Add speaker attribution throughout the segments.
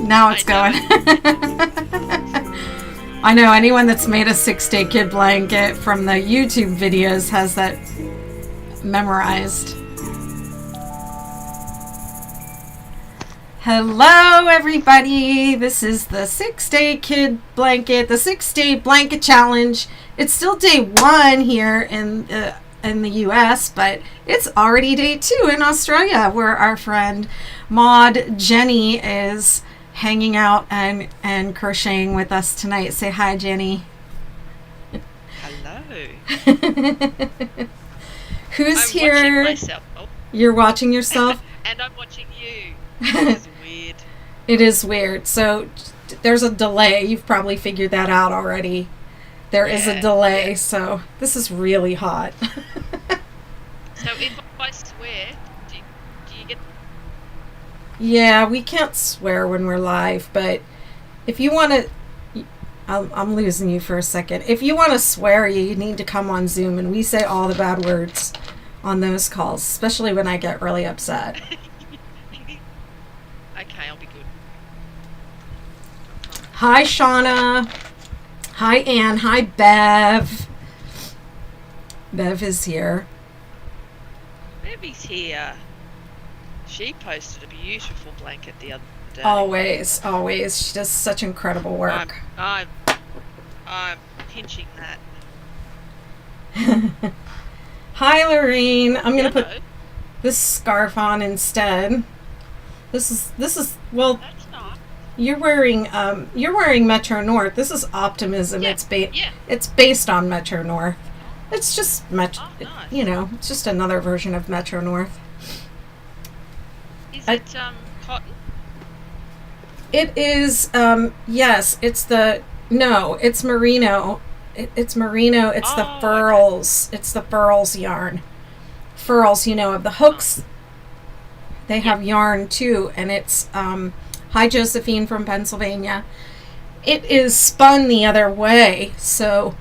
Speaker 1: Now it's going. I know anyone that's made a 6-day kid blanket from the YouTube videos has that memorized. Hello everybody, this is the 6-day kid blanket, the 6-day blanket challenge. It's still day 1 here in the US, but it's already day 2 in Australia, where our friend Maud Jenny is hanging out and crocheting with us tonight. Say hi, Jenny.
Speaker 2: Hello.
Speaker 1: Who's
Speaker 2: I'm
Speaker 1: here?
Speaker 2: Watching myself.
Speaker 1: You're watching yourself?
Speaker 2: And I'm watching you. This is weird.
Speaker 1: It is weird. So there's a delay. You've probably figured that out already. There is a delay, so this is really hot.
Speaker 2: So if I swear, do you get...
Speaker 1: Yeah, we can't swear when we're live, but if you want to... I'm losing you for a second. If you want to swear, you need to come on Zoom, and we say all the bad words on those calls, especially when I get really upset.
Speaker 2: Okay, I'll be good.
Speaker 1: Hi, Shauna. Hi, Anne. Hi, Bev. Bev is here.
Speaker 2: Baby's here. She posted a beautiful blanket the other day.
Speaker 1: Always, always. She does such incredible work.
Speaker 2: I'm pinching that.
Speaker 1: Hi, Lorraine. I'm gonna put
Speaker 2: Hello.
Speaker 1: this scarf on instead. This is well.
Speaker 2: That's nice.
Speaker 1: You're wearing Metro North. This is Optimism.
Speaker 2: Yeah,
Speaker 1: It's based on Metro North. It's just
Speaker 2: nice.
Speaker 1: it's just another version of Metro North.
Speaker 2: Is it cotton?
Speaker 1: It is yes. It's merino. It's merino. It's the furls. Okay. It's the furls yarn. Furls, of the hooks. They have yarn too, and it's hi Josephine from Pennsylvania. It is spun the other way, so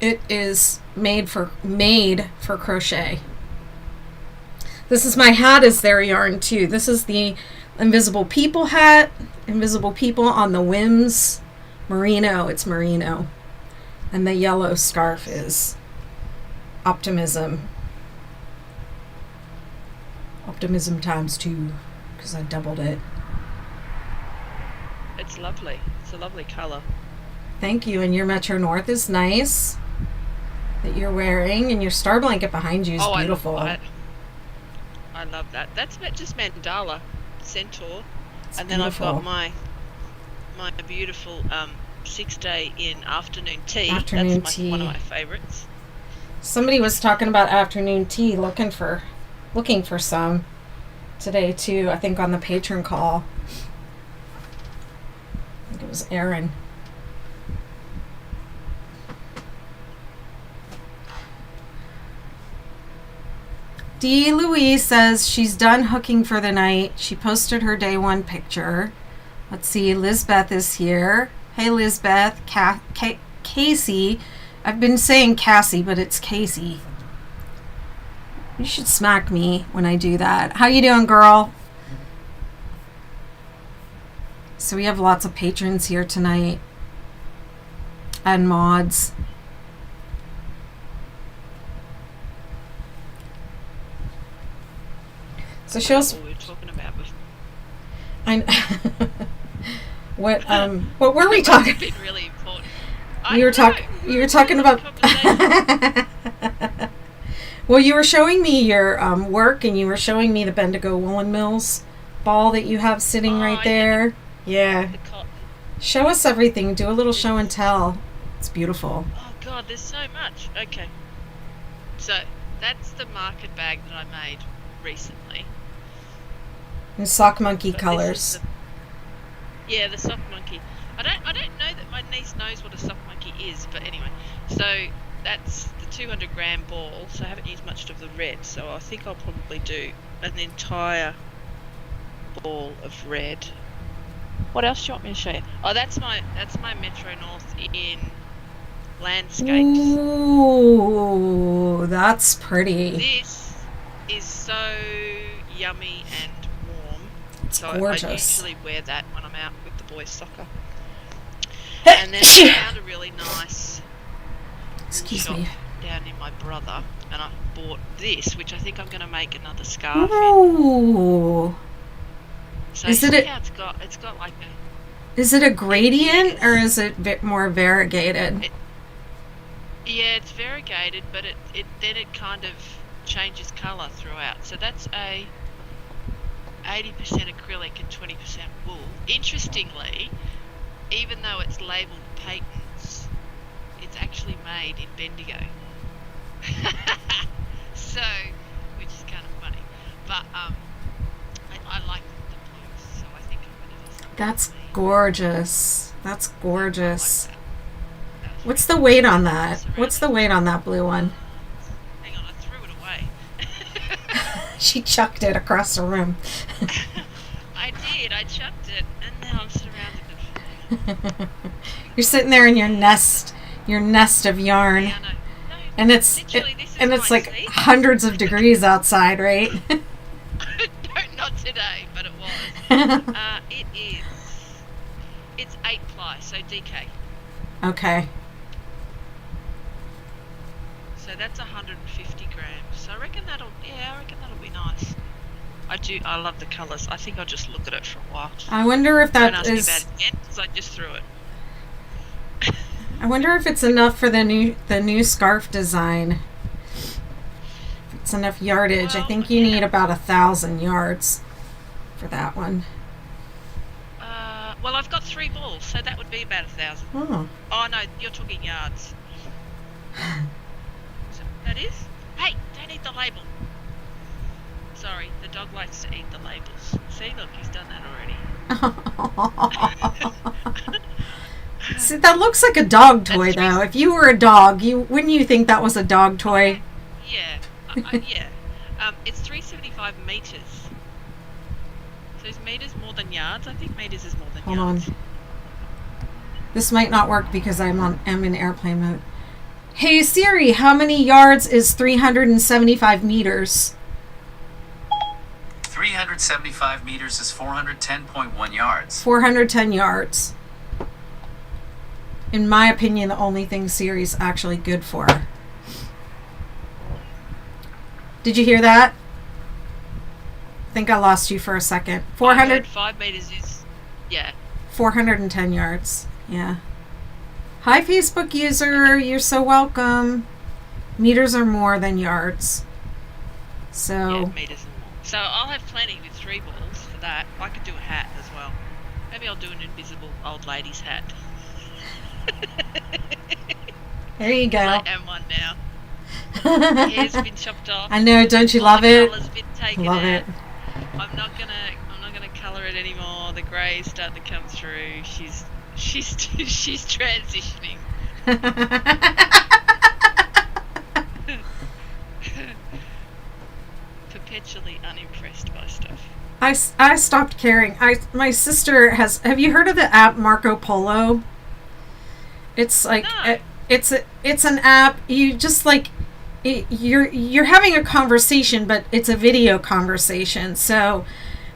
Speaker 1: it is made for crochet. This is my hat is their yarn too. This is the Invisible People hat. Invisible People on the Whims. Merino, it's merino. And the yellow scarf is Optimism. Optimism times 2, because I doubled it.
Speaker 2: It's lovely. It's a lovely colour.
Speaker 1: Thank you. And your Metro North is nice that you're wearing, and your star blanket behind you is beautiful.
Speaker 2: I love that. That's just mandala centaur,
Speaker 1: It's
Speaker 2: and
Speaker 1: beautiful.
Speaker 2: then I've got my beautiful 6-day in afternoon tea.
Speaker 1: Afternoon
Speaker 2: That's
Speaker 1: tea.
Speaker 2: One of my favourites.
Speaker 1: Somebody was talking about afternoon tea, looking for some today too. I think on the patron call. I think it was Erin. Dee Louise says she's done hooking for the night. She posted her day 1 picture. Let's see, Lizbeth is here. Hey Lizbeth. Casey. I've been saying Cassie, but it's Casey. You should smack me when I do that. How you doing, girl? So we have lots of patrons here tonight. And mods. So show us
Speaker 2: what we were talking about before.
Speaker 1: what were we talking?
Speaker 2: It's been really important.
Speaker 1: You were talking about Well, you were showing me your work, and you were showing me the Bendigo Woolen Mills ball that you have sitting right there. Yeah.
Speaker 2: The cotton.
Speaker 1: Show us everything. Do a little show and tell. It's beautiful.
Speaker 2: Oh God, there's so much. Okay. So that's the market bag that I made recently.
Speaker 1: In sock monkey
Speaker 2: But
Speaker 1: colors.
Speaker 2: The sock monkey. I don't know that my niece knows what a sock monkey is, but anyway. So that's the 200-gram ball. So I haven't used much of the red. So I think I'll probably do an entire ball of red. What else do you want me to show you? Oh, that's my Metro North in landscapes.
Speaker 1: Ooh, that's pretty.
Speaker 2: This is so yummy and warm.
Speaker 1: It's
Speaker 2: So I
Speaker 1: gorgeous.
Speaker 2: usually wear that when I'm out with the boys' soccer. And then I found a really nice
Speaker 1: Excuse
Speaker 2: shop
Speaker 1: me.
Speaker 2: down near my brother, and I bought this, which I think I'm going to make another scarf in.
Speaker 1: Ooh.
Speaker 2: So
Speaker 1: Is
Speaker 2: see
Speaker 1: it
Speaker 2: how it's got like a...
Speaker 1: Is it a gradient or is it more variegated?
Speaker 2: Yeah, it's variegated, but it kind of changes colour throughout. So that's a 80% acrylic and 20% wool. Interestingly, even though it's labelled Peyton's, it's actually made in Bendigo. So, which is kind of funny. But I like the blues, so I think I'm going to do something.
Speaker 1: That's gorgeous. That's gorgeous.
Speaker 2: I like that.
Speaker 1: What's the weight on that? What's the weight on that blue one?
Speaker 2: Hang on, I threw it away.
Speaker 1: She chucked it across the room.
Speaker 2: I did. I chucked it, and now I'm surrounded with...
Speaker 1: You're sitting there in your nest of yarn,
Speaker 2: Yeah, I know. No,
Speaker 1: and it's
Speaker 2: literally, this is my
Speaker 1: like
Speaker 2: seat.
Speaker 1: hundreds of degrees outside, right?
Speaker 2: No, not today, but it was. It's 8 ply, so DK.
Speaker 1: Okay.
Speaker 2: So that's 150 grams. So I reckon that'll be nice. I love the colours. I think I'll just look at it for a while.
Speaker 1: I wonder if
Speaker 2: Don't
Speaker 1: that
Speaker 2: ask me
Speaker 1: is.
Speaker 2: about it again, because I just threw it.
Speaker 1: I wonder if it's enough for the new scarf design. If it's enough yardage. I
Speaker 2: Well,
Speaker 1: think you
Speaker 2: yeah.
Speaker 1: need about 1,000 yards for that one.
Speaker 2: Well, I've got 3 balls, so that would be about 1,000.
Speaker 1: Oh.
Speaker 2: Oh no, you're talking yards. So that is? Hey, don't eat the label. Sorry, the dog likes to eat the labels. See, look, he's done that already.
Speaker 1: See, that looks like a dog toy, though. If you were a dog, wouldn't you think that was a dog toy?
Speaker 2: Yeah, yeah. It's 375 meters. So is meters more than yards? I think meters is more than
Speaker 1: Hold
Speaker 2: yards.
Speaker 1: on. This might not work because I'm in airplane mode. Hey Siri, how many yards is 375 meters?
Speaker 3: 375 meters is 410.1 yards.
Speaker 1: 410 yards. In my opinion, the only thing Siri's actually good for. Did you hear that? I think I lost you for a second.
Speaker 2: 5 meters is, yeah.
Speaker 1: 410 yards. Yeah. Hi, Facebook user. You're so welcome. Meters are more than yards. So.
Speaker 2: Yeah, meters and more. So I'll have plenty with 3 balls for that. I could do a hat as well. Maybe I'll do an invisible old lady's hat.
Speaker 1: There you go.
Speaker 2: I am one now. The hair's been chopped off.
Speaker 1: I know. Don't you
Speaker 2: All
Speaker 1: love
Speaker 2: the
Speaker 1: it?
Speaker 2: colour's been taken
Speaker 1: Love
Speaker 2: out.
Speaker 1: it.
Speaker 2: I'm not gonna colour it anymore. The grey's starting to come through. She's transitioning. Perpetually unimpressed by stuff.
Speaker 1: I stopped caring. My sister has. Have you heard of the app Marco Polo? It's like
Speaker 2: No.
Speaker 1: it's an app. You just like you're having a conversation, but it's a video conversation. So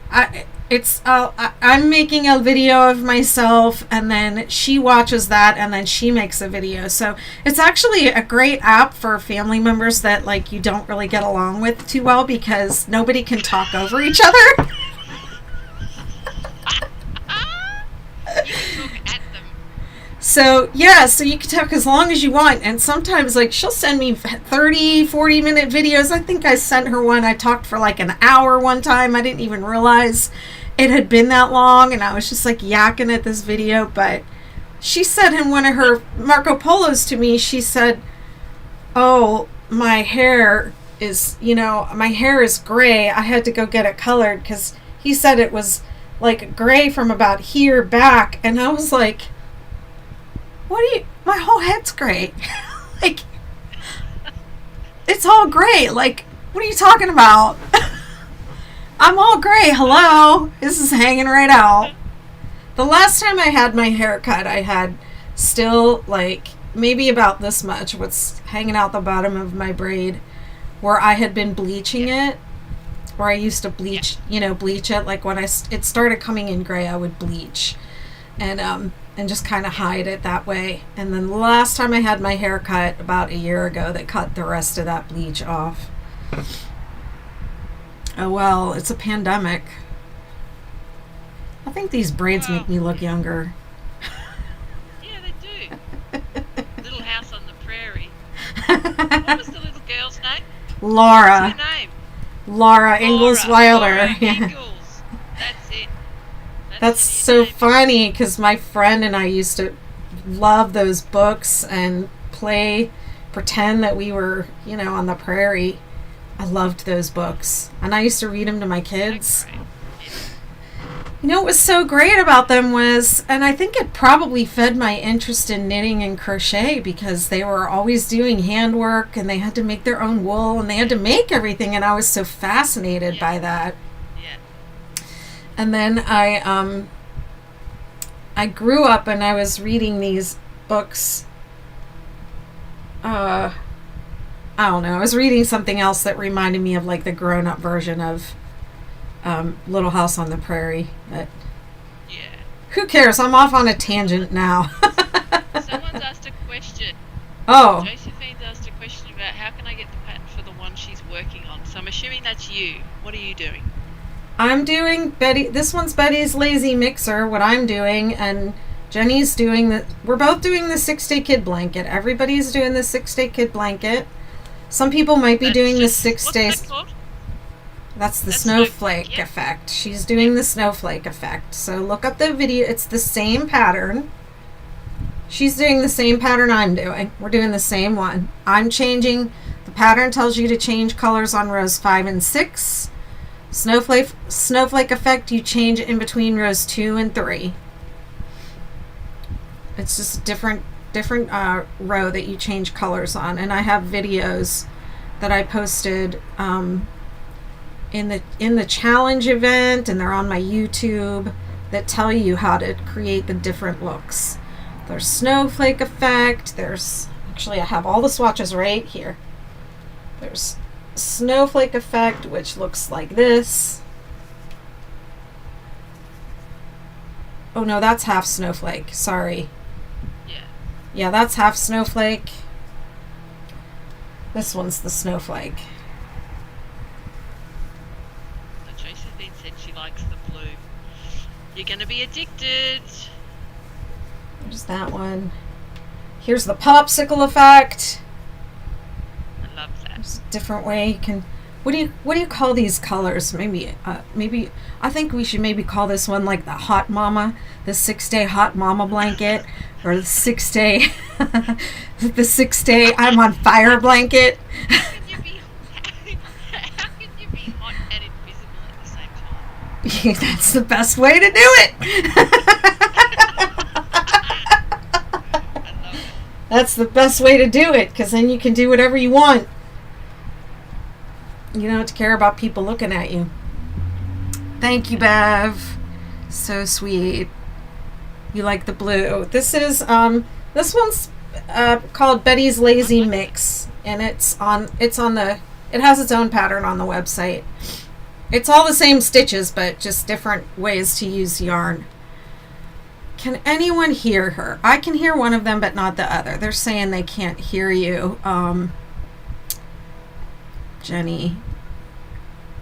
Speaker 1: I'm making a video of myself, and then she watches that, and then she makes a video. So it's actually a great app for family members that like you don't really get along with too well because nobody can talk over each other.
Speaker 2: You can talk at them.
Speaker 1: So yeah, so you can talk as long as you want, and sometimes like she'll send me 30-40 minute videos. I think I sent her one. I talked for like an hour one time. I didn't even realize it had been that long, and I was just like yakking at this video. But she said in one of her Marco Polos to me, she said, "Oh, my hair is gray. I had to go get it colored because he said it was like gray from about here back," and I was like, my whole head's gray. Like, it's all gray. Like, what are you talking about? I'm all gray. Hello? This is hanging right out. The last time I had my hair cut, I had still, like, maybe about this much, what's hanging out the bottom of my braid, where I had been bleaching it. or I used to bleach, bleach it. Like when it started coming in gray, I would bleach and just kind of hide it that way. And then the last time I had my hair cut about a year ago, they cut the rest of that bleach off. Oh well, it's a pandemic. I think these braids make me look younger.
Speaker 2: Yeah, they do. Little House on the Prairie. What was the little girl's name?
Speaker 1: Laura.
Speaker 2: What's her name?
Speaker 1: Laura Ingalls Wilder.
Speaker 2: Laura
Speaker 1: Yeah.
Speaker 2: Ingalls. That's it.
Speaker 1: That's so funny because my friend and I used to love those books and pretend that we were, on the prairie. I loved those books. And I used to read them to my kids. What was so great about them was, and I think it probably fed my interest in knitting and crochet because they were always doing handwork and they had to make their own wool and they had to make everything, and I was so fascinated by that.
Speaker 2: Yeah.
Speaker 1: And then I grew up and I was reading these books. I don't know. I was reading something else that reminded me of like the grown-up version of Little House on the Prairie. But
Speaker 2: Yeah.
Speaker 1: who cares? I'm off on a tangent now.
Speaker 2: Someone's asked a question.
Speaker 1: Oh,
Speaker 2: Josephine's asked a question about how can I get the pattern for the one she's working on. So I'm assuming that's you. What are you doing?
Speaker 1: I'm doing Betty. This one's Betty's Lazy Mixer, what I'm doing, and Jenny's doing we're both doing the 6-Day Kid Blanket. Everybody's doing the 6-Day Kid Blanket. Some people might be doing the 6 days.
Speaker 2: What's that called?
Speaker 1: That's the
Speaker 2: That's
Speaker 1: snowflake
Speaker 2: yeah.
Speaker 1: effect. She's doing the snowflake effect. So look up the video. It's the same pattern. She's doing the same pattern I'm doing. We're doing the same one. I'm changing. The pattern tells you to change colors on rows 5 and 6. Snowflake effect, you change in between rows 2 and 3. It's just a different row that you change colors on. And I have videos that I posted in the challenge event, and they're on my YouTube, that tell you how to create the different looks. There's snowflake effect. Actually I have all the swatches right here. There's snowflake effect, which looks like this. Oh no, that's half snowflake. Sorry. Yeah, that's half snowflake. This one's the snowflake.
Speaker 2: Josephine said she likes the blue. You're going to be addicted.
Speaker 1: There's that one. Here's the popsicle effect.
Speaker 2: I love that.
Speaker 1: There's a different way you can. What do you call these colors? Maybe I think we should maybe call this one like the hot mama, the 6-day hot mama blanket, or the 6-day the 6-day I'm on fire blanket.
Speaker 2: How can you be hot and invisible at the same time?
Speaker 1: That's the best way to do it.
Speaker 2: I love it.
Speaker 1: That's the best way to do it, because then you can do whatever you want. You don't have to care about people looking at you. Thank you, Bev. So sweet. You like the blue. This one's called Betty's Lazy Mix, and it has its own pattern on the website. It's all the same stitches, but just different ways to use yarn. Can anyone hear her? I can hear one of them, but not the other. They're saying they can't hear you. Jenny,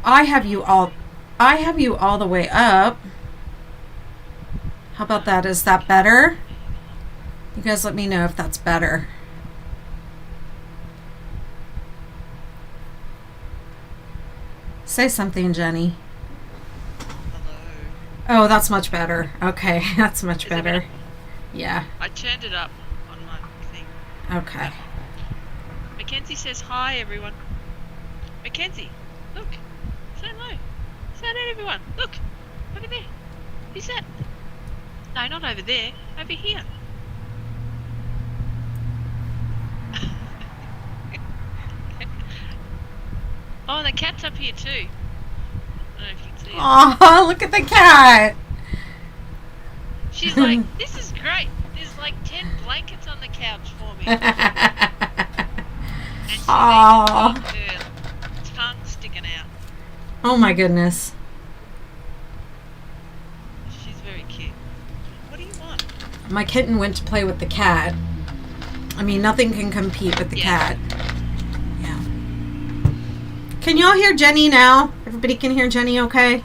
Speaker 1: I have you all the way up. How about that? Is that better? You guys let me know if that's better. Say something, Jenny.
Speaker 2: Hello.
Speaker 1: Oh, that's much better. Okay, that's much
Speaker 2: Is it
Speaker 1: better.
Speaker 2: better?
Speaker 1: Yeah.
Speaker 2: I turned it up on my thing.
Speaker 1: Okay.
Speaker 2: Mackenzie says hi, everyone. Mackenzie, look. Say hello. Say hello, everyone. Look. Over there. Who's that? No, not over there. Over here. Oh, the cat's up here too. I don't know if you can see it.
Speaker 1: Oh, look at the cat.
Speaker 2: She's like, this is great. There's like 10 blankets on the couch for me. And she's
Speaker 1: Aw.
Speaker 2: even got her tongue sticking out.
Speaker 1: Oh my goodness.
Speaker 2: She's very cute. What do you want?
Speaker 1: My kitten went to play with the cat. I mean, nothing can compete with the cat. Yeah. Can y'all hear Jenny now? Everybody can hear Jenny okay?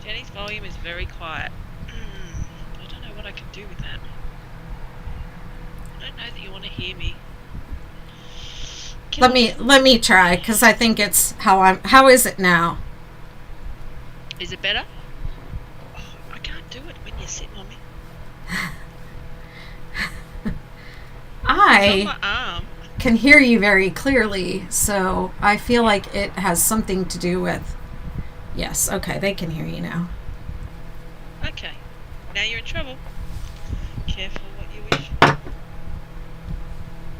Speaker 2: Jenny's volume is very quiet. I don't know what I can do with that. I don't know that you want to hear me.
Speaker 1: Let me try, because I think it's how is it now?
Speaker 2: Is it better? Oh, I can't do it when you're sitting on me. It's on my arm.
Speaker 1: Can hear you very clearly, so I feel like it has something to do with... Yes, okay, they can hear you now.
Speaker 2: Okay. Now you're in trouble. Careful what you wish for.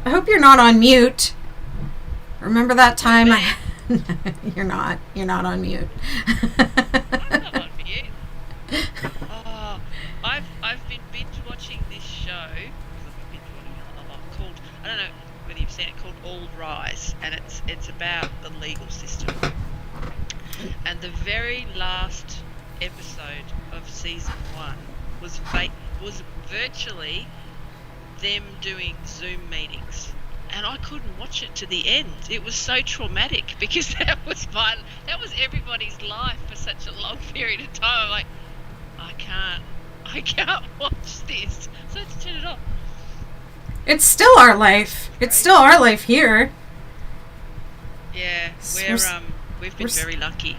Speaker 1: I hope you're not on mute. Remember that time You're not on mute.
Speaker 2: I'm not on mute. Oh, I've been binge watching this show, because I've been binge watching a lot, called, I don't know whether you've seen it, called All Rise, and it's about the legal system. And the very last episode of season 1 was virtually them doing Zoom meetings. And I couldn't watch it to the end. It was so traumatic, because that was everybody's life for such a long period of time. I'm like, I can't watch this. So I had to turn it off.
Speaker 1: It's still our life. It's still our life here.
Speaker 2: Yeah, we've been very lucky.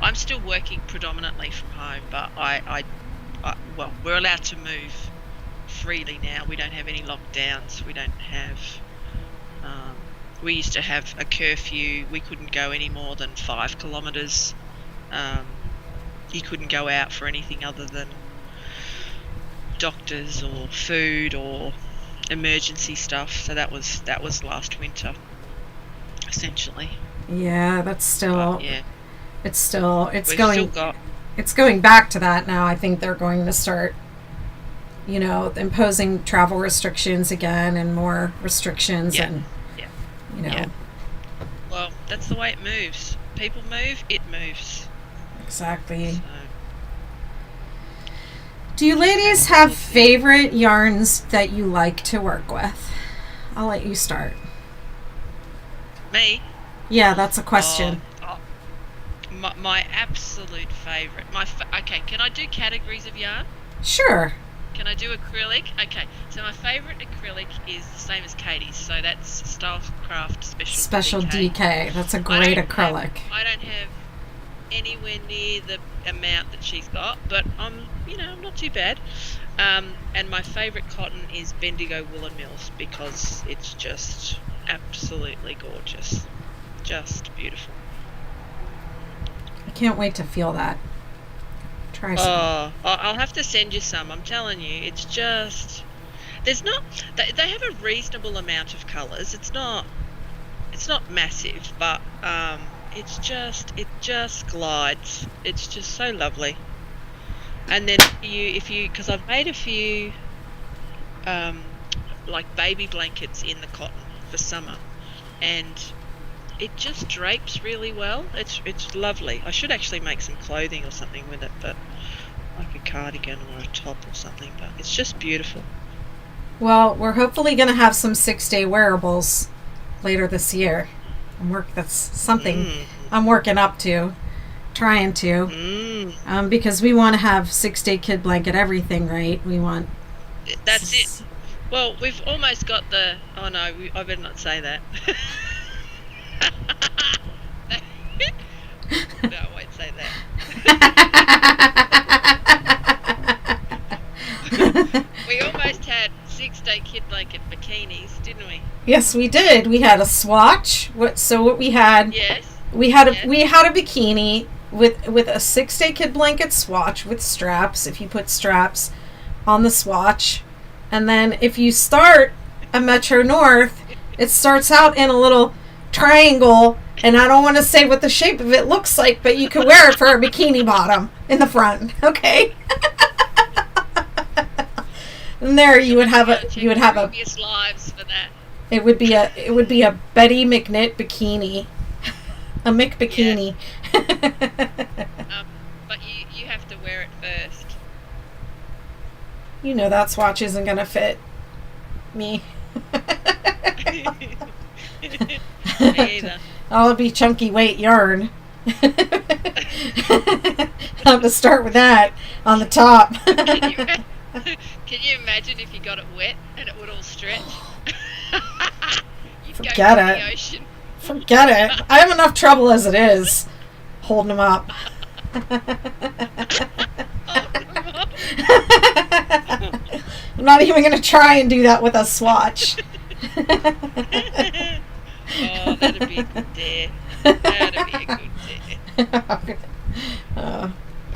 Speaker 2: I'm still working predominantly from home, but well, we're allowed to move freely now. We don't have any lockdowns. We don't have. We used to have a curfew. We couldn't go any more than 5 kilometres. You couldn't go out for anything other than doctors or food or emergency stuff. So that was last winter, essentially.
Speaker 1: Yeah, that's still.
Speaker 2: But, yeah.
Speaker 1: It's going back to that now. I think they're going to start, imposing travel restrictions again and more restrictions and.
Speaker 2: Yeah. Well, that's the way it moves. People move, it moves.
Speaker 1: Exactly.
Speaker 2: So.
Speaker 1: Do you ladies have favorite yarns that you like to work with? I'll let you start.
Speaker 2: Me?
Speaker 1: Yeah, that's a question.
Speaker 2: My absolute favourite. Okay, can I do categories of yarn?
Speaker 1: Sure.
Speaker 2: Can I do acrylic? Okay, so my favourite acrylic is the same as Katie's, so that's Stylecraft Special
Speaker 1: DK. That's a great acrylic.
Speaker 2: I don't have anywhere near the amount that she's got, but I'm not too bad. And my favourite cotton is Bendigo Woolen Mills, because it's just absolutely gorgeous. Just beautiful.
Speaker 1: I can't wait to feel that. Try some.
Speaker 2: Oh, I'll have to send you some. I'm telling you, it's just they have a reasonable amount of colours. It's not massive, but it just glides. It's just so lovely. And then because I've made a few like baby blankets in the cotton for summer, and it just drapes really well. It's lovely. I should actually make some clothing or something with it, but like a cardigan or a top or something. But it's just beautiful.
Speaker 1: Well, we're hopefully going to have some 6-day wearables later this year. That's something I'm working up to, trying to, because we want to have 6-day kid blanket everything, right? We want.
Speaker 2: That's it. Well, we've almost got the. Oh no, I better not say that. No, I won't say that. We almost had 6-day kid blanket bikinis, didn't we?
Speaker 1: Yes, we did. We had a swatch. What we had?
Speaker 2: Yes.
Speaker 1: We had a bikini with a 6-day kid blanket swatch with straps. If you put straps on the swatch, and then if you start a Metro North, it starts out in a little triangle, and I don't want to say what the shape of it looks like, but you could wear it for a bikini bottom in the front. Okay. And there you would have
Speaker 2: previous lives for that.
Speaker 1: It would be a Betty McKnit bikini. A Mick bikini.
Speaker 2: But you have to wear it first.
Speaker 1: You know that swatch isn't going to fit me.
Speaker 2: Me either.
Speaker 1: I'll be chunky weight yarn. I'll have to start with that on the top.
Speaker 2: Can you imagine if you got it wet and it would all stretch? You'd
Speaker 1: Forget
Speaker 2: go to
Speaker 1: it.
Speaker 2: the ocean.
Speaker 1: Forget it. I have enough trouble as it is holding them up. I'm not even going to try and do that with a swatch.
Speaker 2: Oh, that'd be a good dare. That'd be a good dare.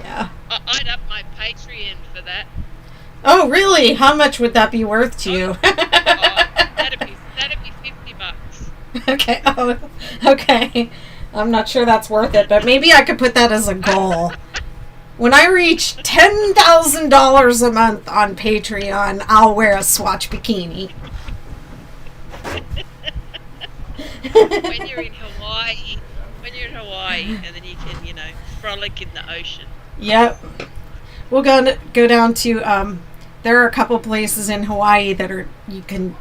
Speaker 1: Yeah.
Speaker 2: I'd up my Patreon for that.
Speaker 1: Oh, really? How much would that be worth to you?
Speaker 2: That'd be $50.
Speaker 1: Okay. Oh, okay. I'm not sure that's worth it, but maybe I could put that as a goal. When I reach $10,000 a month on Patreon, I'll wear a swatch bikini.
Speaker 2: When you're in Hawaii, and then you can, frolic in the ocean.
Speaker 1: Yep. We'll go down to, there are a couple places in Hawaii that are, you can,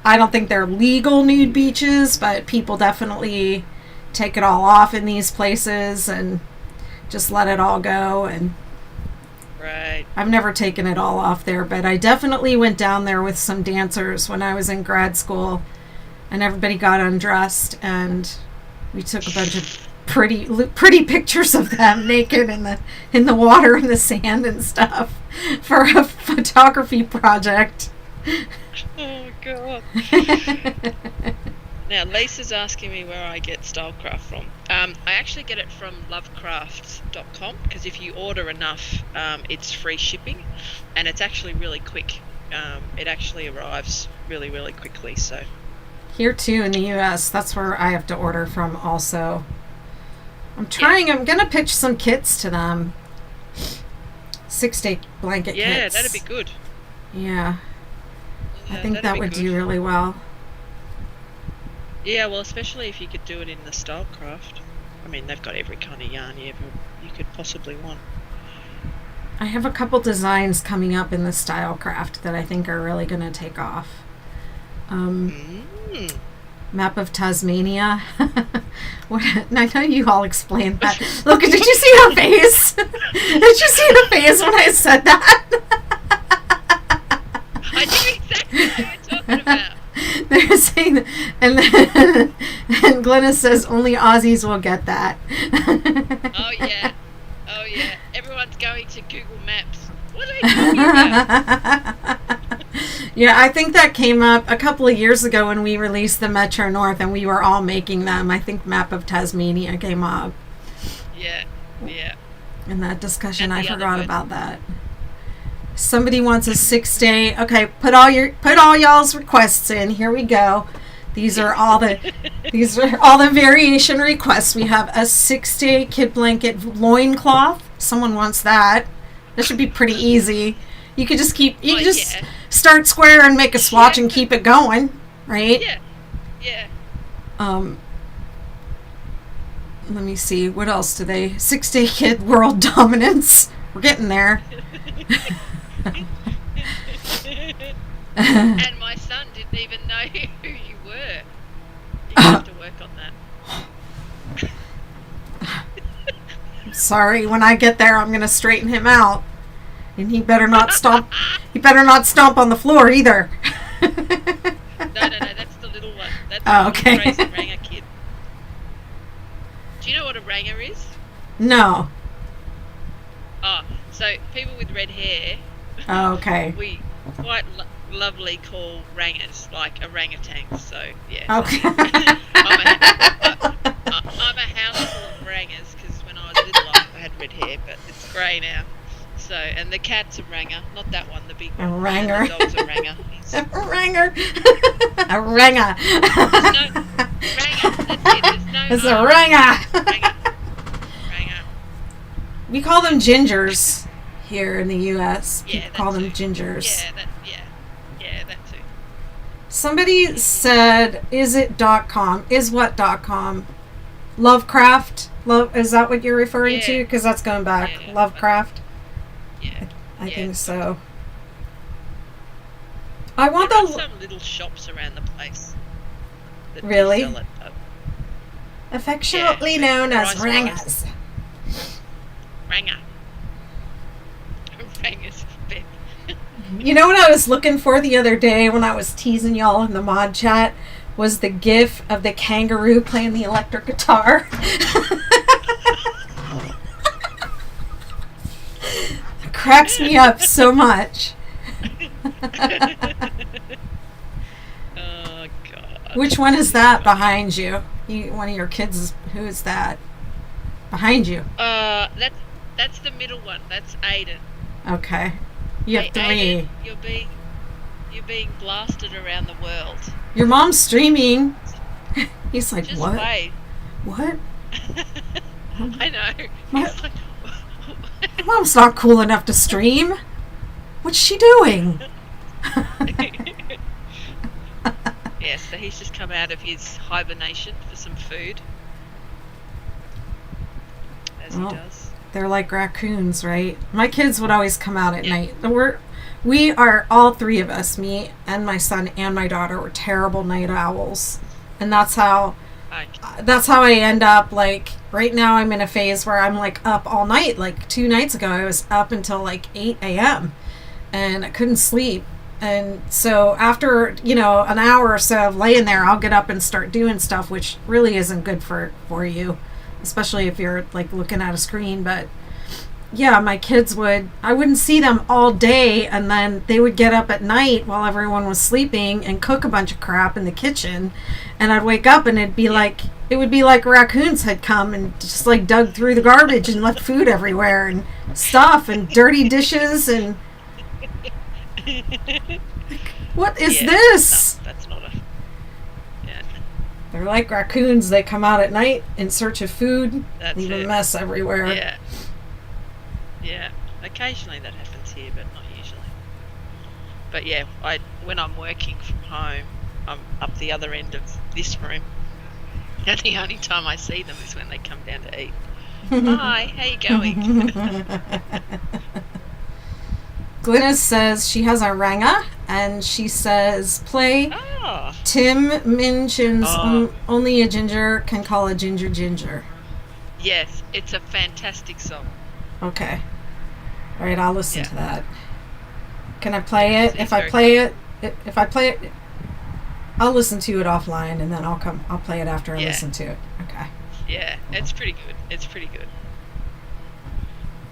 Speaker 1: I don't think they're legal nude beaches, but people definitely take it all off in these places and just let it all go. And
Speaker 2: Right.
Speaker 1: I've never taken it all off there, but I definitely went down there with some dancers when I was in grad school, and everybody got undressed, and we took a bunch of pretty pictures of them naked in the water and the sand and stuff for a photography project.
Speaker 2: Oh God. Now Lisa's asking me where I get Stylecraft from. I actually get it from lovecrafts.com, because if you order enough, it's free shipping, and it's actually really quick. It actually arrives really, really quickly. So
Speaker 1: Here too in the US, that's where I have to order from also. I'm gonna pitch some kits to them. 6-day blanket kits.
Speaker 2: yeah, that'd be good.
Speaker 1: Yeah. I think
Speaker 2: that'd
Speaker 1: that
Speaker 2: be
Speaker 1: would
Speaker 2: good.
Speaker 1: do really well.
Speaker 2: Yeah, well, especially if you could do it in the Stylecraft. I mean, they've got every kind of yarn you could possibly want.
Speaker 1: I have a couple designs coming up in the Stylecraft that I think are really going to take off. Map of Tasmania. I know you all explained that. Look, did you see her face? Did you see the face when I said that?
Speaker 2: I knew exactly what you were talking about.
Speaker 1: They're saying, and Glennis says only Aussies will get that.
Speaker 2: Oh yeah. Everyone's going to Google Maps. What are they talking about?
Speaker 1: Yeah, I think that came up a couple of years ago when we released the Metro North, and we were all making them. I think Map of Tasmania came up.
Speaker 2: Yeah.
Speaker 1: In that discussion,
Speaker 2: And
Speaker 1: I
Speaker 2: the other
Speaker 1: forgot
Speaker 2: one.
Speaker 1: about that. Somebody wants a 6-day. Okay, put all y'all's requests in. Here we go. These are all the variation requests. We have a 6-day kid blanket loincloth. Someone wants that. That should be pretty easy. You could just start square and make a swatch and keep it going, right?
Speaker 2: Yeah.
Speaker 1: Let me see. What else do they? 6-day kid world dominance. We're getting there.
Speaker 2: And my son didn't even know who you were. You have to work on that.
Speaker 1: Sorry, when I get there, I'm going to straighten him out. And he better not stomp. He better not stomp on the floor either.
Speaker 2: No, that's the little one. That's
Speaker 1: Oh,
Speaker 2: the
Speaker 1: okay.
Speaker 2: crazy ranger kid. Do you know what a ranger is?
Speaker 1: No.
Speaker 2: Oh, so people with red hair,
Speaker 1: Oh, okay.
Speaker 2: we quite lovely call rangers, like orangutans. So yeah.
Speaker 1: Okay.
Speaker 2: I'm a house full of rangers, because when I was little I had red hair, but it's grey now. So, and the cat's a ranger, not that one, the big
Speaker 1: A
Speaker 2: one.
Speaker 1: ranger.
Speaker 2: The dog's a ranger.
Speaker 1: A ranger. A ranger.
Speaker 2: There's no ranger. That's it. There's no
Speaker 1: It's a ranger.
Speaker 2: Ranger.
Speaker 1: We call them gingers here in the U.S.
Speaker 2: Yeah,
Speaker 1: People
Speaker 2: that
Speaker 1: call them
Speaker 2: too.
Speaker 1: gingers.
Speaker 2: Yeah, that too.
Speaker 1: Somebody said, is it .com? Is what .com? Lovecraft. Is that what you're referring
Speaker 2: Yeah.
Speaker 1: to? Because that's going back.
Speaker 2: Yeah.
Speaker 1: Lovecraft.
Speaker 2: Yeah.
Speaker 1: I
Speaker 2: Yeah.
Speaker 1: think so. I want
Speaker 2: There are
Speaker 1: the
Speaker 2: some little shops around the place that
Speaker 1: Really?
Speaker 2: do sell it.
Speaker 1: affectionately
Speaker 2: Yeah,
Speaker 1: known as
Speaker 2: price-wise.
Speaker 1: rangas.
Speaker 2: Ranger. Ranger's bit.
Speaker 1: You know what I was looking for the other day when I was teasing y'all in the mod chat was the gif of the kangaroo playing the electric guitar. It cracks me up so much.
Speaker 2: Oh God.
Speaker 1: Which one is that behind you? One of your kids is, who is that? Behind you.
Speaker 2: That's the middle one. That's Aiden.
Speaker 1: Okay. You have
Speaker 2: Hey,
Speaker 1: three.
Speaker 2: Aiden, you're being blasted around the world.
Speaker 1: Your mom's streaming. He's like,
Speaker 2: Just
Speaker 1: what?
Speaker 2: wait.
Speaker 1: What?
Speaker 2: I know.
Speaker 1: My-
Speaker 2: He's like,
Speaker 1: Mom's not cool enough to stream. What's she doing?
Speaker 2: yeah, so he's just come out of his hibernation for some food. As
Speaker 1: Oh.
Speaker 2: he does.
Speaker 1: They're like raccoons, right? My kids would always come out at
Speaker 2: Yeah.
Speaker 1: night. We are all three of us, me and my son and my daughter, were terrible night owls, and that's how I end up. Like right now, I'm in a phase where I'm like up all night. Like 2 nights ago, I was up until like 8 a.m. and I couldn't sleep. And so after an hour or so of laying there, I'll get up and start doing stuff, which really isn't good for you, especially if you're like looking at a screen. But yeah, my kids I wouldn't see them all day, and then they would get up at night while everyone was sleeping and cook a bunch of crap in the kitchen, and I'd wake up and it would be like raccoons had come and just like dug through the garbage and left food everywhere and stuff and dirty dishes and what is this?
Speaker 2: No, that's not a. Yeah.
Speaker 1: They're like raccoons. They come out at night in search of food,
Speaker 2: That's
Speaker 1: leave
Speaker 2: it.
Speaker 1: a mess everywhere.
Speaker 2: Yeah. Yeah. Occasionally that happens here, but not usually. But yeah, when I'm working from home, I'm up the other end of this room, and the only time I see them is when they come down to eat. Hi, how you going?
Speaker 1: Glynis says she has a ranga, and she says, play
Speaker 2: Oh,
Speaker 1: Tim Minchin's
Speaker 2: Oh.
Speaker 1: Only a Ginger Can Call a Ginger Ginger.
Speaker 2: yes, it's a fantastic song.
Speaker 1: Okay. All right, I'll listen
Speaker 2: Yeah.
Speaker 1: to that. Can I play it?
Speaker 2: It's
Speaker 1: If I
Speaker 2: very
Speaker 1: play it, I'll listen to it offline, and then I'll play it after I
Speaker 2: Yeah.
Speaker 1: listen to it. Okay.
Speaker 2: Yeah, it's pretty good. It's pretty good.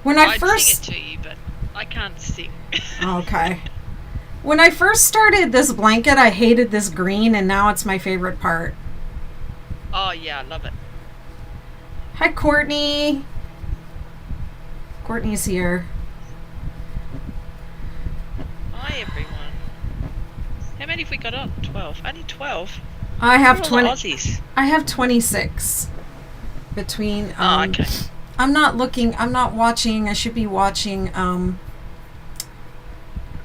Speaker 1: When
Speaker 2: I'd
Speaker 1: first
Speaker 2: sing it to you, but I can't sing.
Speaker 1: Okay. When I first started this blanket, I hated this green, and now it's my favorite part.
Speaker 2: Oh yeah, I love it.
Speaker 1: Hi, Courtney. Courtney's here.
Speaker 2: Hi everyone. How many have we got on? 12. Only 12.
Speaker 1: I have
Speaker 2: We're all
Speaker 1: 20.
Speaker 2: Aussies.
Speaker 1: I have 26 between.
Speaker 2: Oh, okay.
Speaker 1: I'm not watching. I should be watching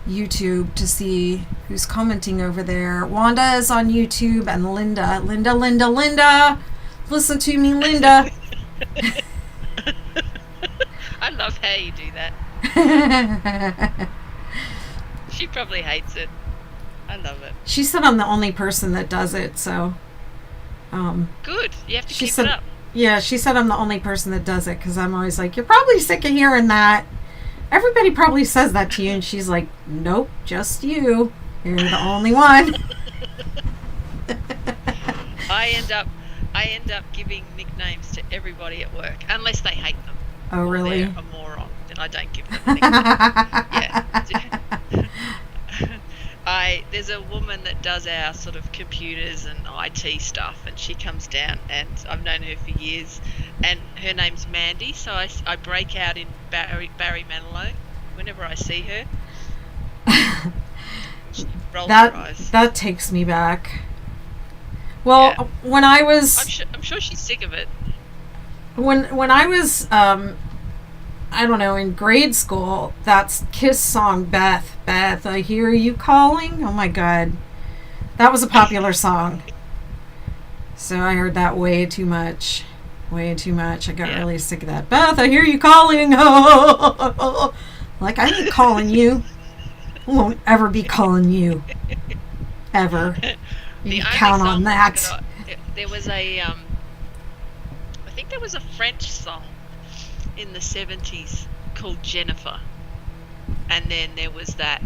Speaker 1: YouTube to see who's commenting over there. Wanda is on YouTube, and Linda. Listen to me, Linda.
Speaker 2: I love how you do that. She probably hates it. I love it.
Speaker 1: She said I'm the only person that does it, so.
Speaker 2: Good. You have to
Speaker 1: She
Speaker 2: keep
Speaker 1: said,
Speaker 2: it up.
Speaker 1: yeah, she said I'm the only person that does it, because I'm always like, you're probably sick of hearing that. Everybody probably says that to you, and she's like, nope, just you. You're the only one.
Speaker 2: I end up giving nicknames to everybody at work, unless they hate them.
Speaker 1: Oh,
Speaker 2: Or
Speaker 1: really?
Speaker 2: they're a moron. Then I don't give them a nickname. Yeah. There's a woman that does our sort of computers and IT stuff, and she comes down, and I've known her for years, and her name's Mandy, so I break out in Barry Manilow whenever I see her. She rolls her eyes.
Speaker 1: That takes me back. Well,
Speaker 2: Yeah.
Speaker 1: when I was
Speaker 2: I'm sure she's sick of it.
Speaker 1: when I was I don't know, in grade school, that's Kiss song, Beth, I Hear You Calling. Oh my God. That was a popular song. So I heard that way too much. Way too much. I got
Speaker 2: Yeah.
Speaker 1: really sick of that. Beth, I hear you calling. Like, I ain't calling you. I won't ever be calling you. Ever. You
Speaker 2: The
Speaker 1: can
Speaker 2: only
Speaker 1: count
Speaker 2: song
Speaker 1: on that.
Speaker 2: there was a I think there was a French song in the 70s called Jennifer, and then there was that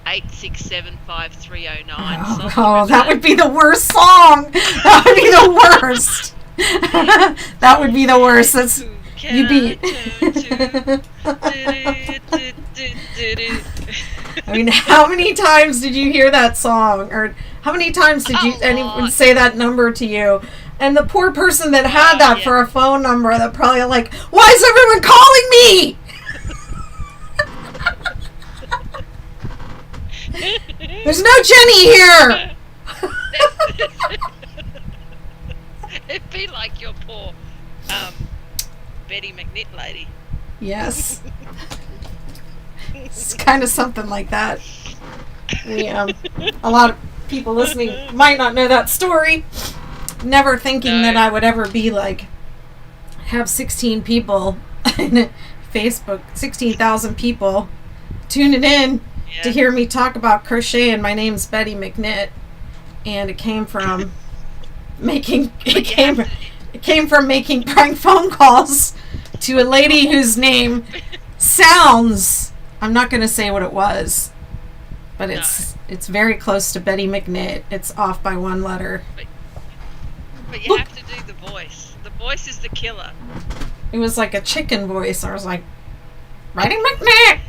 Speaker 2: 8675309 song.
Speaker 1: Oh, that would be the worst song. That would be the worst. That would be the worst. That's you beat. I mean, how many times did you hear that song, or how many times did anyone say that number to you? And the poor person that had that for a phone number, that probably like, why is everyone calling me? There's no Jenny here.
Speaker 2: It'd be like your poor Betty McKnit lady.
Speaker 1: Yes. It's kind of something like that. A lot of people listening might not know that story. Never thinking that I would ever be like, have 16 people in Facebook, 16,000 people tuning in to hear me talk about crochet, and my name's Betty McKnit, and it came from making prank phone calls to a lady whose name sounds, I'm not going to say what it was, but it's very close to Betty McKnit. It's off by one letter.
Speaker 2: But you have to do the voice. The voice is the killer.
Speaker 1: It was like a chicken voice. I was like, Betty McKnit.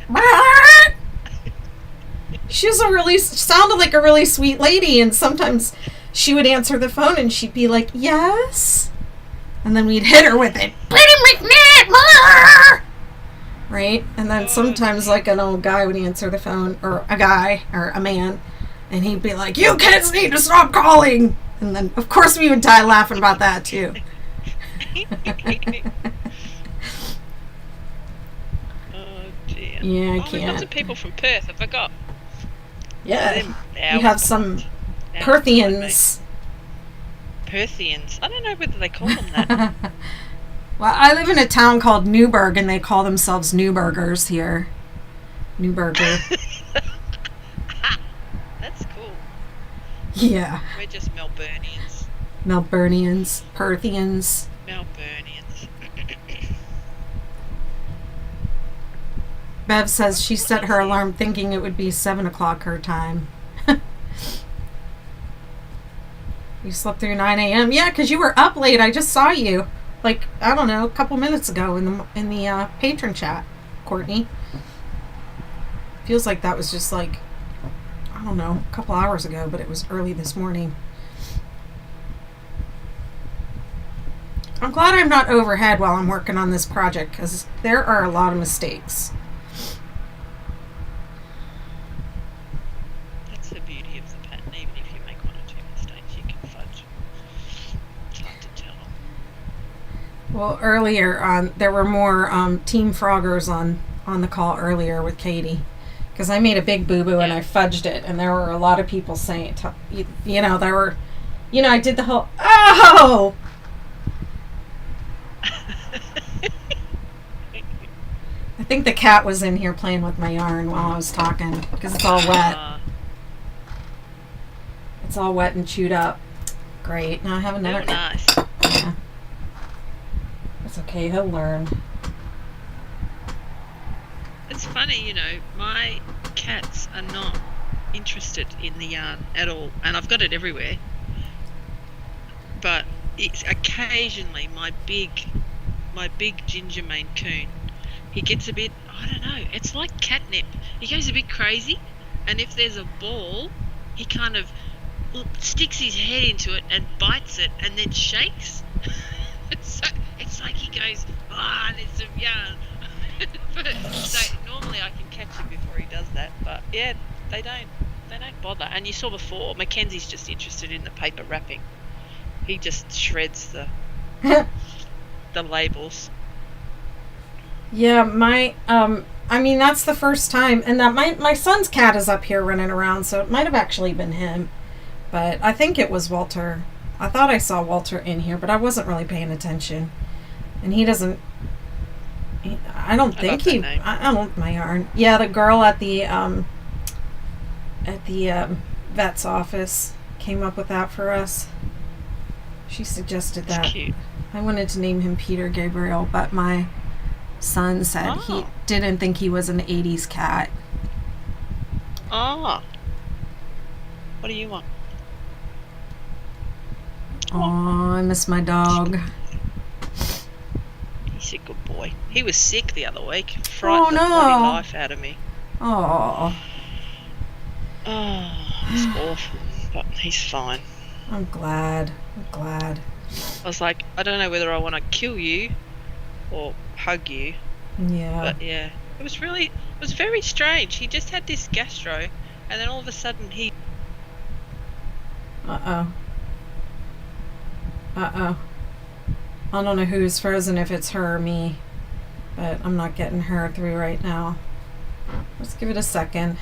Speaker 1: She was sounded like a really sweet lady, and sometimes she would answer the phone and she'd be like, yes. And then we'd hit her with it. Betty McKnit. Right? And then sometimes like an old guy would answer the phone, or a guy, or a man, and he'd be like, you kids need to stop calling. And then, of course, we would die laughing about that, too.
Speaker 2: Oh, dear.
Speaker 1: Yeah, I
Speaker 2: We've got
Speaker 1: can't.
Speaker 2: some people from Perth. I forgot.
Speaker 1: Yeah. You have some Perthians.
Speaker 2: Perthians. I don't know whether they call them that.
Speaker 1: Well, I live in a town called Newburgh, and they call themselves Newburgers here. Newburger.
Speaker 2: That's cool.
Speaker 1: Yeah.
Speaker 2: We're just Melburnians.
Speaker 1: Melburnians. Perthians.
Speaker 2: Melburnians.
Speaker 1: Bev says she set her alarm thinking it would be 7 o'clock her time. You slept through 9 a.m.? Yeah, because you were up late. I just saw you. Like, I don't know, a couple minutes ago in the patron chat, Courtney. Feels like that was just like, I don't know, a couple hours ago, but it was early this morning. I'm glad I'm not overhead while I'm working on this project, because there are a lot of mistakes.
Speaker 2: That's the beauty of the pattern. Even if you make one or two mistakes, you can fudge. It's hard to tell.
Speaker 1: Well, earlier on, there were more Team Froggers on the call earlier with Katie, because I made a big boo-boo and I fudged it, and there were a lot of people saying, I did the whole, oh! I think the cat was in here playing with my yarn while I was talking, because it's all wet. It's all wet and chewed up. Great. Now I have another.
Speaker 2: Oh, nice.
Speaker 1: Yeah. It's okay. He'll learn.
Speaker 2: It's funny, my cats are not interested in the yarn at all, and I've got it everywhere. But it's occasionally my big ginger Maine Coon, he gets a bit, I don't know, it's like catnip. He goes a bit crazy, and if there's a ball, he kind of sticks his head into it and bites it and then shakes. It's like he goes, there's some yarn. So normally I can catch him before he does that, but yeah, they don't bother. And you saw before, Mackenzie's just interested in the paper wrapping. He just shreds the labels.
Speaker 1: Yeah, that's the first time, and that my son's cat is up here running around, so it might have actually been him, but I think it was Walter. I thought I saw Walter in here, but I wasn't really paying attention. And he doesn't. I don't
Speaker 2: I
Speaker 1: think
Speaker 2: love
Speaker 1: he.
Speaker 2: that name.
Speaker 1: I don't my yarn. Yeah, the girl at the vet's office came up with that for us. She suggested
Speaker 2: It's
Speaker 1: that.
Speaker 2: cute.
Speaker 1: I wanted to name him Peter Gabriel, but my son said he
Speaker 2: Oh.
Speaker 1: didn't think he was an 80s cat.
Speaker 2: Oh. What do you want?
Speaker 1: Oh, I miss my dog.
Speaker 2: He's a good boy. He was sick the other week. Frightened
Speaker 1: Oh,
Speaker 2: the bloody
Speaker 1: no.
Speaker 2: life out of me.
Speaker 1: Oh,
Speaker 2: Oh, it's awful. But he's fine.
Speaker 1: I'm glad.
Speaker 2: I was like, I don't know whether I want to kill you or hug you.
Speaker 1: Yeah.
Speaker 2: But yeah, it was very strange. He just had this gastro, and then all of a sudden he.
Speaker 1: Uh-oh. I don't know who's frozen, if it's her or me, but I'm not getting her through right now. Let's give it a second.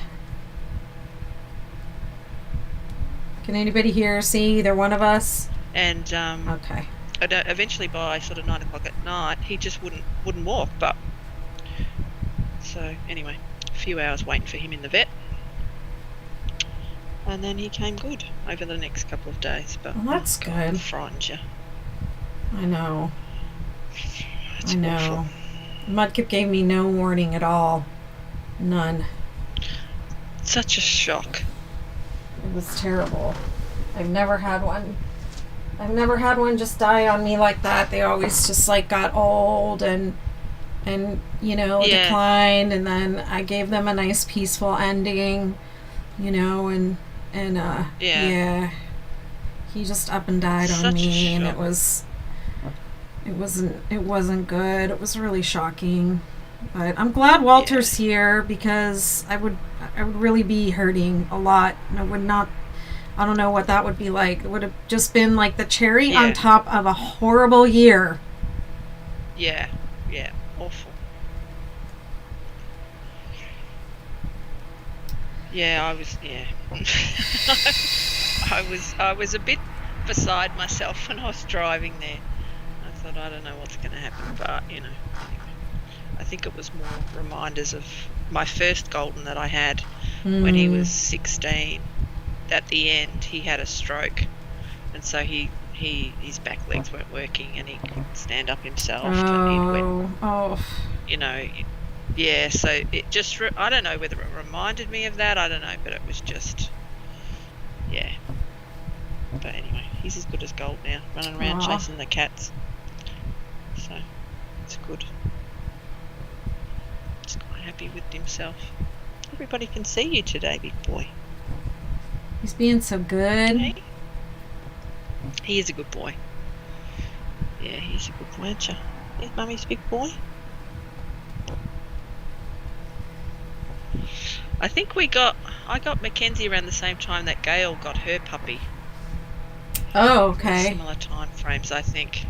Speaker 1: Can anybody here see either one of us?
Speaker 2: And
Speaker 1: Okay.
Speaker 2: eventually by sort of 9 o'clock at night, he just wouldn't walk. But so anyway, a few hours waiting for him in the vet, and then he came good over the next couple of days. But
Speaker 1: Well, that's
Speaker 2: God,
Speaker 1: good.
Speaker 2: frightened you.
Speaker 1: I know.
Speaker 2: It's
Speaker 1: I know.
Speaker 2: awful.
Speaker 1: Mudkip gave me no warning at all. None.
Speaker 2: Such a shock.
Speaker 1: It was terrible. I've never had one just die on me like that. They always just like got old and
Speaker 2: Yeah.
Speaker 1: declined, and then I gave them a nice peaceful ending, and
Speaker 2: Yeah.
Speaker 1: he just up and died on
Speaker 2: Such a
Speaker 1: me, and
Speaker 2: shock.
Speaker 1: it wasn't good. It was really shocking. But I'm glad Walter's here, because I would really be hurting a lot. And I don't know what that would be like. It would have just been like the cherry on
Speaker 2: Yeah.
Speaker 1: top of a horrible year.
Speaker 2: Yeah, awful. Yeah, I was a bit beside myself when I was driving there. I thought, I don't know what's going to happen, but anyway. I think it was more reminders of my first golden that I had when he was 16. At the end, he had a stroke, and so his back legs weren't working, and he couldn't stand up himself. And he went, yeah. So it just I don't know whether it reminded me of that. I don't know, but it was just, yeah. But anyway, he's as good as gold now, running around chasing the cats. So it's good. He's quite happy with himself. Everybody can see you today, big boy.
Speaker 1: He's being so good.
Speaker 2: Hey? He is a good boy. Yeah, he's a good boy, aren't you? Yeah, Mummy's big boy. I think I got Mackenzie around the same time that Gail got her puppy.
Speaker 1: Oh, okay.
Speaker 2: Similar time frames, I think.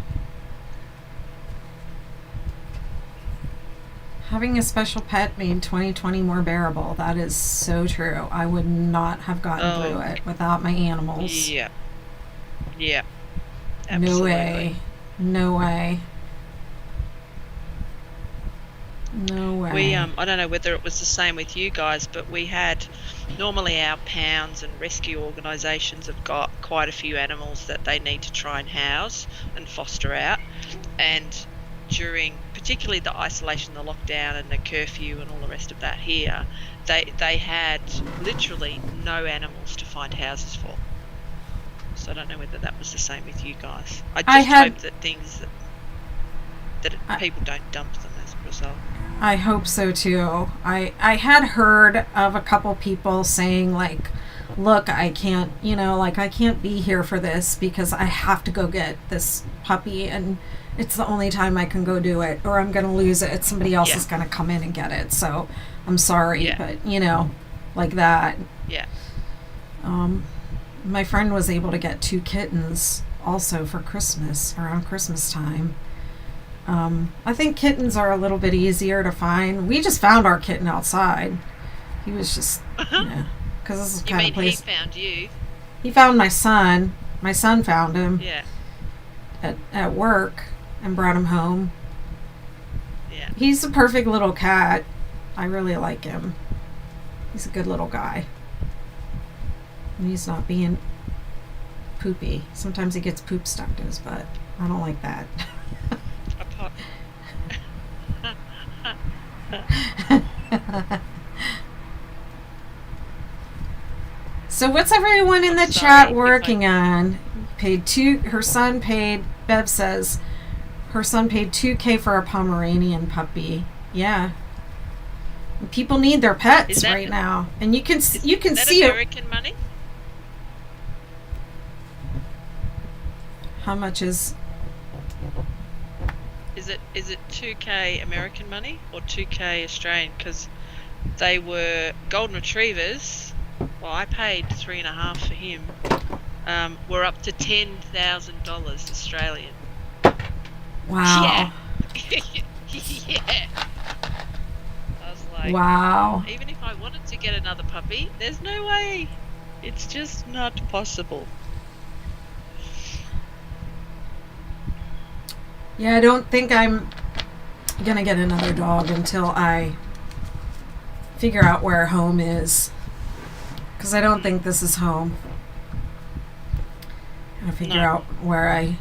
Speaker 1: Having a special pet made 2020 more bearable. That is so true. I would not have gotten through it without my animals.
Speaker 2: Yeah. Absolutely.
Speaker 1: No way.
Speaker 2: We I don't know whether it was the same with you guys, but we had normally our pounds and rescue organisations have got quite a few animals that they need to try and house and foster out, and during particularly the isolation, the lockdown and the curfew and all the rest of that here, they had literally no animals to find houses for. So I don't know whether that was the same with you guys. I hope that things that people don't dump them as a result.
Speaker 1: I hope so too. I had heard of a couple people saying like, look, I can't be here for this because I have to go get this puppy and it's the only time I can go do it, or I'm going to lose it. Somebody else is going to come in and get it. So I'm sorry, but like that.
Speaker 2: Yeah.
Speaker 1: My friend was able to get 2 kittens also for Christmas, around Christmas time. I think kittens are a little bit easier to find. We just found our kitten outside. He was just, because this is the kind of place.
Speaker 2: He found you?
Speaker 1: He found my son. My son found him.
Speaker 2: Yeah.
Speaker 1: At work and brought him home. He's a perfect little cat. I really like him. He's a good little guy. And he's not being poopy. Sometimes he gets poop stuck to his butt. I don't like that.
Speaker 2: Apart.
Speaker 1: So what's everyone in the
Speaker 2: I'm
Speaker 1: chat
Speaker 2: sorry,
Speaker 1: working on? Her son paid, Bev says, her son paid $2,000 for a Pomeranian puppy. Yeah. People need their pets
Speaker 2: that-
Speaker 1: right now. And you can
Speaker 2: Is
Speaker 1: see
Speaker 2: that
Speaker 1: it.
Speaker 2: American money?
Speaker 1: How much is...
Speaker 2: Is it 2K American money or 2K Australian? Because they were golden retrievers. Well, I paid $3.50 for him. We're up to $10,000 Australian.
Speaker 1: Wow.
Speaker 2: Yeah. Yeah. I was like,
Speaker 1: Wow.
Speaker 2: even if I wanted to get another puppy, there's no way. It's just not possible.
Speaker 1: Yeah, I don't think I'm gonna get another dog until I figure out where home is. Because I don't think this is home. Gotta figure out where I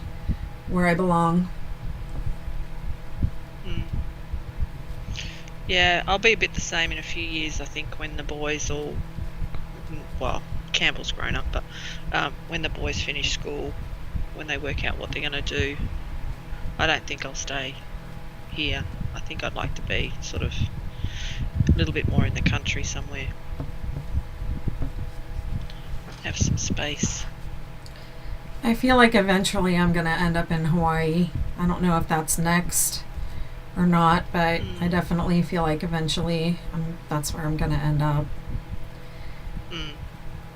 Speaker 1: belong.
Speaker 2: Yeah, I'll be a bit the same in a few years, I think, when the boys all... Well, Campbell's grown up, but when the boys finish school, when they work out what they're going to do, I don't think I'll stay here. I think I'd like to be sort of a little bit more in the country somewhere. Have some space.
Speaker 1: I feel like eventually I'm gonna end up in Hawaii. I don't know if that's next or not, but I definitely feel like eventually that's where I'm gonna end up.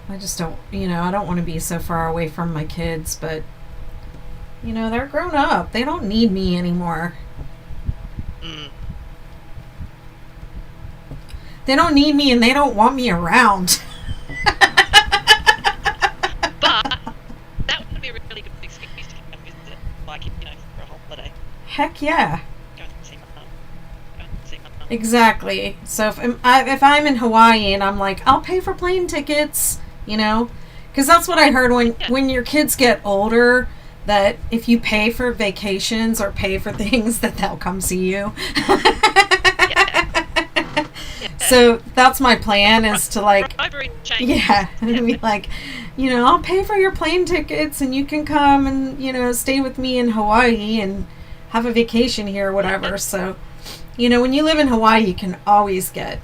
Speaker 1: I just don't, I don't want to be so far away from my kids, but they're grown up. They don't need me anymore. They don't need me and they don't want me around.
Speaker 2: But that would be a really good excuse to come visit, like, for a holiday.
Speaker 1: Heck yeah.
Speaker 2: Go and see my mum. Go and see my mum.
Speaker 1: Exactly. So if I'm in Hawaii and I'm like, I'll pay for plane tickets, because that's what I heard when your kids get older, that if you pay for vacations or pay for things, that they'll come see you. So that's my plan, is to like, yeah, and be like, I'll pay for your plane tickets and you can come and, stay with me in Hawaii and have a vacation here or whatever. So, when you live in Hawaii, you can always get...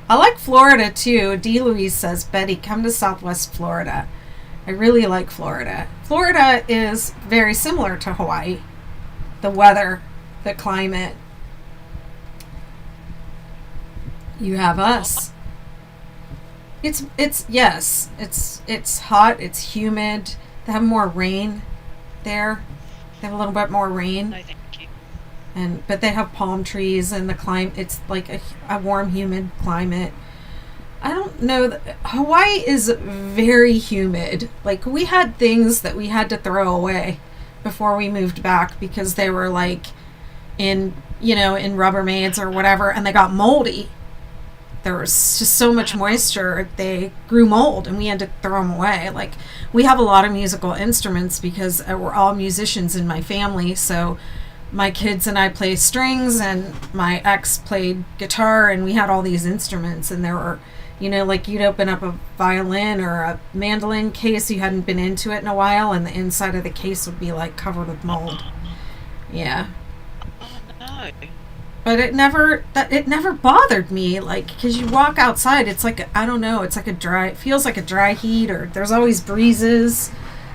Speaker 1: I like Florida too. D. Louise says, Betty, come to Southwest Florida. I really like Florida. Florida is very similar to Hawaii. The weather, the climate. You have us. It's hot, it's humid. They have more rain there. They have a little bit more rain.
Speaker 2: No, thank you.
Speaker 1: But they have palm trees and the climate, it's like a warm, humid climate. I don't know. Hawaii is very humid. Like, we had things that we had to throw away before we moved back because they were like in Rubbermaids or whatever, and they got moldy. There was just so much moisture, they grew mold, and we had to throw them away. Like, we have a lot of musical instruments because we're all musicians in my family, so my kids and I play strings, and my ex played guitar, and we had all these instruments, and there were, like, you'd open up a violin or a mandolin case, you hadn't been into it in a while, and the inside of the case would be, like, covered with mold. Yeah.
Speaker 2: Oh, no.
Speaker 1: But it never bothered me, like, because you walk outside, it's like, it feels like a dry heat, or there's always breezes,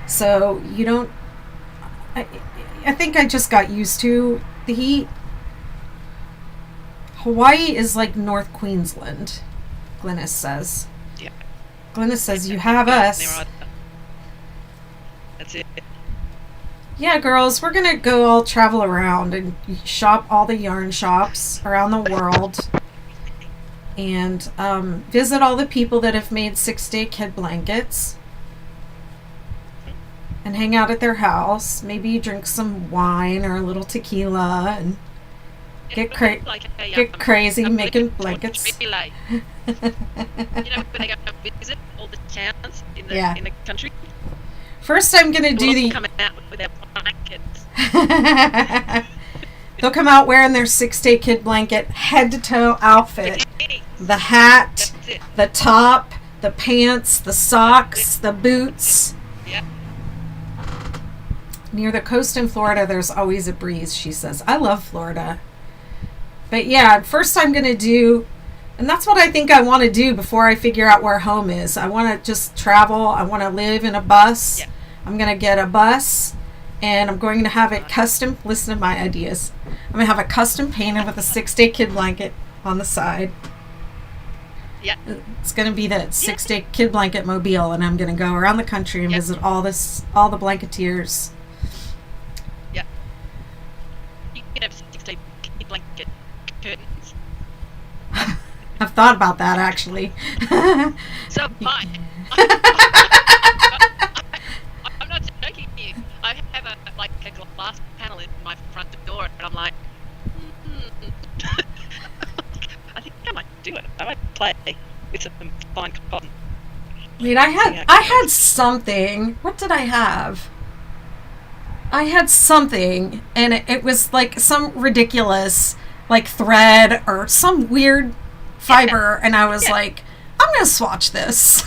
Speaker 1: so you don't, I think I just got used to the heat. Hawaii is like North Queensland, Glynis says.
Speaker 2: Yeah.
Speaker 1: Glynis says, you have us.
Speaker 2: That's it.
Speaker 1: Yeah, girls, we're going to go all travel around and shop all the yarn shops around the world and visit all the people that have made 6-day kid blankets and hang out at their house. Maybe drink some wine or a little tequila and Get
Speaker 2: it'll be like
Speaker 1: get crazy
Speaker 2: a
Speaker 1: making
Speaker 2: blanket
Speaker 1: blankets.
Speaker 2: relay. You know, when they go visit all the towns in the country.
Speaker 1: First, I'm gonna do
Speaker 2: We'll
Speaker 1: the.
Speaker 2: come out with their blankets.
Speaker 1: They'll come out wearing their 6-day kid blanket, head to toe outfit. The hat,
Speaker 2: That's it.
Speaker 1: the top, the pants, the socks, the boots.
Speaker 2: Yeah.
Speaker 1: Near the coast in Florida, there's always a breeze, she says. I love Florida. But yeah, first I'm going to do, and that's what I think I want to do before I figure out where home is. I want to just travel. I want to live in a bus.
Speaker 2: Yeah.
Speaker 1: I'm going to get a bus, and I'm going to have it custom. Listen to my ideas. I'm going to have it custom painted with a 6-day kid blanket on the side.
Speaker 2: Yeah.
Speaker 1: It's going to be the 6-day kid blanket mobile, and I'm going to go around the country and visit all the Blanketeers.
Speaker 2: Yeah. You can have 6-day kid blanket curtains.
Speaker 1: I've thought about that actually.
Speaker 2: So fine. I'm not joking you. I have a glass panel in my front door, and I'm like, I think I might do it. I might play with some fine cotton.
Speaker 1: I mean, I had something. What did I have? I had something, and it was like some ridiculous, like thread or some weird fiber, and I was like, I'm gonna swatch this.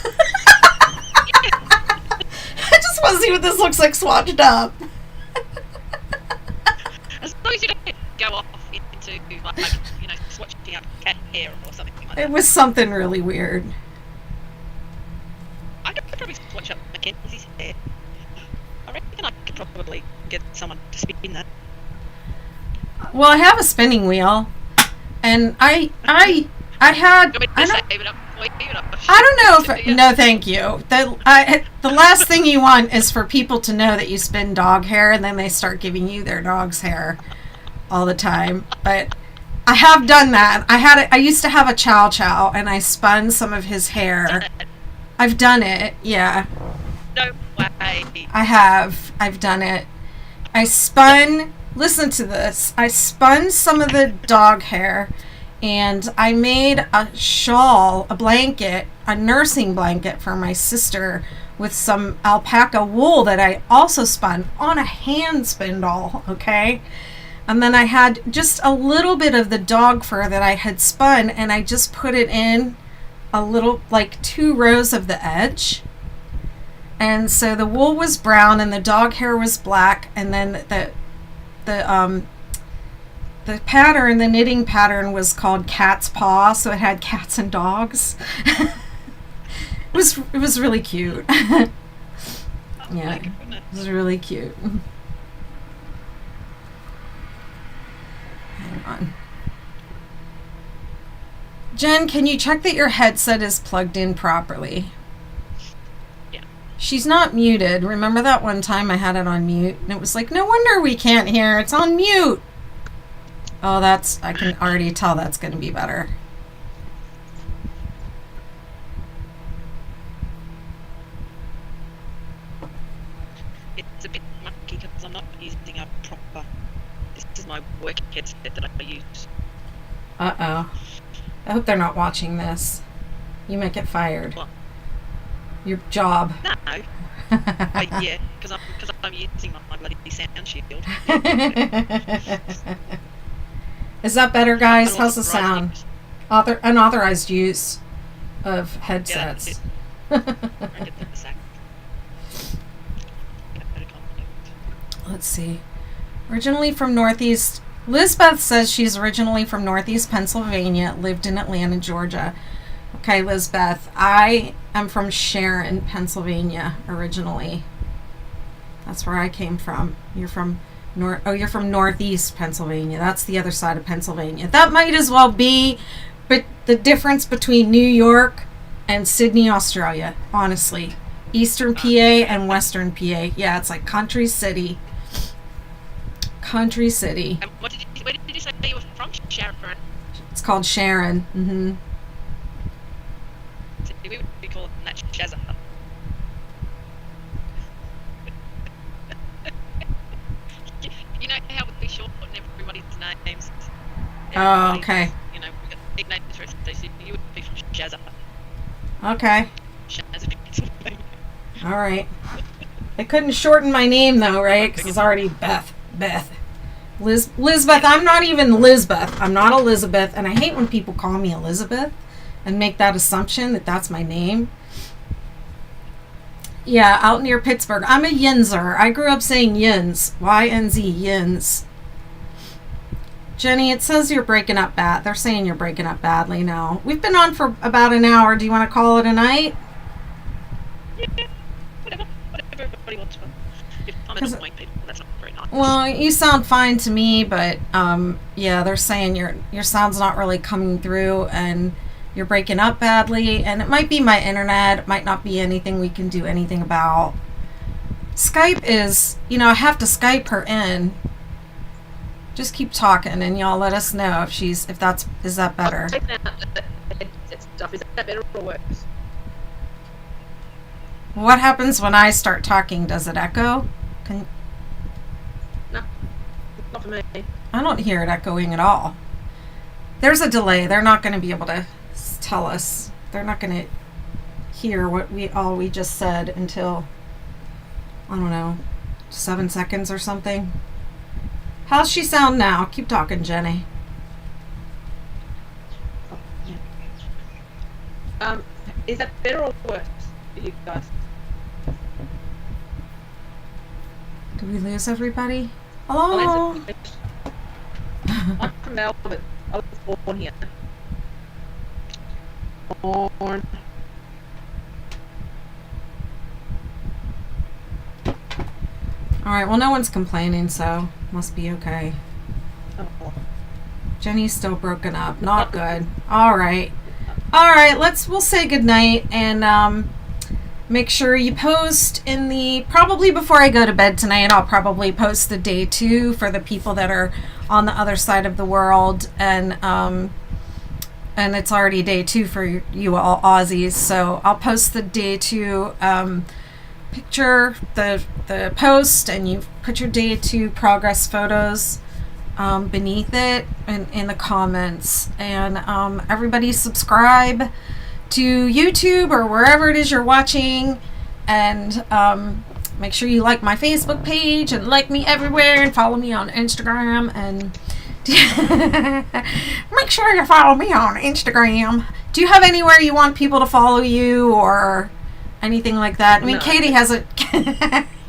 Speaker 1: I just want to see what this looks like swatched up.
Speaker 2: As long as you don't go off into swatching out cat hair or something like that.
Speaker 1: It was something really weird.
Speaker 2: I could probably swatch up Mackenzie's hair. I reckon I could probably get someone to spin that.
Speaker 1: Well, I have a spinning wheel, and I had.
Speaker 2: Do you want me to save it up for you?
Speaker 1: I don't know if no, thank you. The last thing you want is for people to know that you spin dog hair, and then they start giving you their dog's hair all the time. But I have done that. I used to have a chow chow, and I spun some of his hair. I've done it. Yeah.
Speaker 2: No way.
Speaker 1: I have. I've done it. I spun. Listen to this. I spun some of the dog hair, and I made a shawl, a blanket, a nursing blanket for my sister with some alpaca wool that I also spun on a hand spindle, okay? And then I had just a little bit of the dog fur that I had spun, and I just put it in a little, like 2 rows of the edge. And so the wool was brown and the dog hair was black, and then the pattern, the knitting pattern, was called cat's paw, so it had cats and dogs. It was really cute. Yeah, it was really cute. Hang on. Jen, can you check that your headset is plugged in properly?
Speaker 2: Yeah.
Speaker 1: She's not muted. Remember that one time I had it on mute? And it was like, no wonder we can't hear. It's on mute. Oh, I can already tell that's going to be better.
Speaker 2: It's a bit mucky because I'm not using a proper. This is my work headset that I use.
Speaker 1: Uh-oh. I hope they're not watching this. You might get fired.
Speaker 2: What?
Speaker 1: Your job.
Speaker 2: No. Yeah, because I'm using my bloody sound shield.
Speaker 1: Is that better, guys? How's the sound? Unauthorized use of headsets. Let's see. Originally from Northeast. Lisbeth says she's originally from Northeast Pennsylvania, lived in Atlanta, Georgia. Okay, Lisbeth, I am from Sharon, Pennsylvania, originally. That's where I came from. You're from you're from Northeast Pennsylvania. That's the other side of Pennsylvania. That might as well be, but the difference between New York and Sydney, Australia, honestly. Eastern PA and Western PA. Yeah, it's like country city. Country city.
Speaker 2: And where did you say you were from? Sharon.
Speaker 1: It's called Sharon. Mm-hmm.
Speaker 2: So we would be calling that Shazza. You know how we shorten everybody's names?
Speaker 1: Oh, okay.
Speaker 2: You know, we got nicknames for everybody, so you would be from Shazza.
Speaker 1: Okay.
Speaker 2: Shazza.
Speaker 1: All right. They couldn't shorten my name though, right? Because it's already Beth. Lizbeth. I'm not even Lizbeth. I'm not Elizabeth, and I hate when people call me Elizabeth and make that assumption that that's my name. Yeah, out near Pittsburgh. I'm a Yinzer. I grew up saying Yins. Y-N-Z, Yins. Jenny, it says you're breaking up bad. They're saying you're breaking up badly now. We've been on for about an hour. Do you want to call it a night?
Speaker 2: Yeah, whatever everybody wants. If I'm an annoying people, that's not very nice.
Speaker 1: Well, you sound fine to me, but yeah, they're saying your sound's not really coming through, and you're breaking up badly, and it might be my internet. It might not be anything we can do anything about. Skype is, I have to Skype her in. Just keep talking, and y'all let us know if is that better?
Speaker 2: Stuff. Is that better or worse?
Speaker 1: What happens when I start talking? Does it echo?
Speaker 2: No, not for me.
Speaker 1: I don't hear it echoing at all. There's a delay. They're not going to be able to tell us. They're not going to hear what we just said until, I don't know, 7 seconds or something. How's she sound now? Keep talking, Jenny.
Speaker 2: Is that better or worse for you guys?
Speaker 1: Did we lose everybody? Hello?
Speaker 2: I'm from Melbourne. I was born here. Born.
Speaker 1: Alright, well, no one's complaining, so must be okay.
Speaker 2: Oh.
Speaker 1: Jenny's still broken up. Not good. Alright. Alright, we'll say goodnight, and make sure you post probably before I go to bed tonight, I'll probably post the day 2 for the people that are on the other side of the world, and it's already day 2 for you all Aussies, so I'll post the day 2 picture, the post, and you put your day 2 progress photos beneath it in the comments, and everybody subscribe to YouTube or wherever it is you're watching, and make sure you like my Facebook page and like me everywhere, and follow me on Instagram, and make sure you follow me on Instagram. Do you have anywhere you want people to follow you or anything like that? I mean, no. Katie has a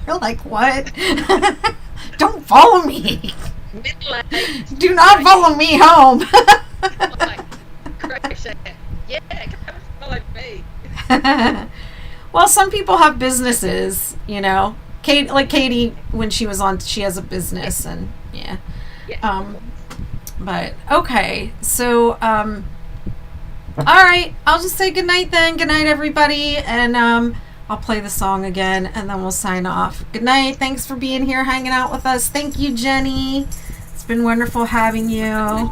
Speaker 1: you're like, what? Don't follow me. Do not follow me home.
Speaker 2: Yeah, come follow me.
Speaker 1: Well, some people have businesses, Katie, when she was on, she has a business, and yeah. But okay, so all right, I'll just say goodnight then. Good night, everybody, and I'll play the song again, and then we'll sign off. Good night. Thanks for being here, hanging out with us. Thank you, Jenny. It's been wonderful having you.